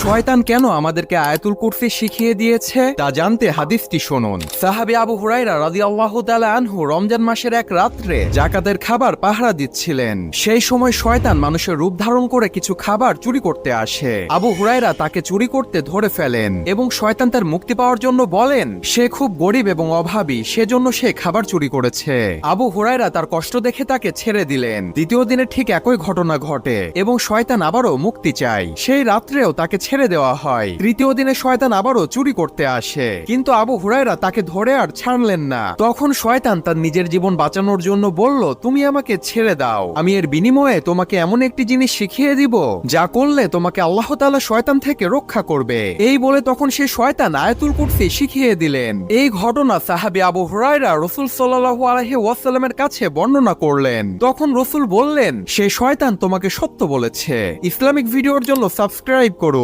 শয়তান কেন আমাদেরকে আয়াতুল কুরসি শিখিয়ে দিয়েছে তা জানতে হাদিসটি শুনুন। সাহাবী আবু হুরায়রা রাদিয়াল্লাহু তাআলা আনহু রমজান মাসের এক রাত্রে যাকাতের খাবার পাহারা দিচ্ছিলেন। সেই সময় শয়তান মানুষের রূপ ধারণ করে কিছু খাবার চুরি করতে আসে। আবু হুরায়রা তাকে চুরি করতে ধরে ফেলেন এবং শয়তান তার মুক্তি পাওয়ার জন্য বলেন সে খুব গরিব এবং অভাবী, সেজন্য সে খাবার চুরি করেছে। আবু হুরায়রা তার কষ্ট দেখে তাকে ছেড়ে দিলেন। দ্বিতীয় দিনে ঠিক একই ঘটনা ঘটে এবং শয়তান আবারও মুক্তি চায়। সেই রাত্রেও তাকে ছেড়ে দেওয়া হয়। তৃতীয় দিনে শয়তান আবারও চুরি করতে আসে, কিন্তু আবু হুরায়রা তাকে ধরে আর ছাড়লেন না। তখন শয়তান তার নিজের জীবন বাঁচানোর জন্য বলল, তুমি আমাকে ছেড়ে দাও, আমি এর বিনিময়ে তোমাকে এমন একটি জিনিস শিখিয়ে দিব যা করলে তোমাকে আল্লাহ তাআলা শয়তান থেকে রক্ষা করবে। এই বলে তখন সে শয়তান আয়াতুল কুরসি শিখিয়ে দিলেন। এই ঘটনা সাহাবী আবু হুরায়রা রাসূল সাল্লাল্লাহু আলাইহি ওয়াসাল্লামের কাছে বর্ণনা করলেন। তখন রাসূল বললেন, সে শয়তান তোমাকে সত্য বলেছে। ইসলামিক ভিডিওর জন্য সাবস্ক্রাইব করুন।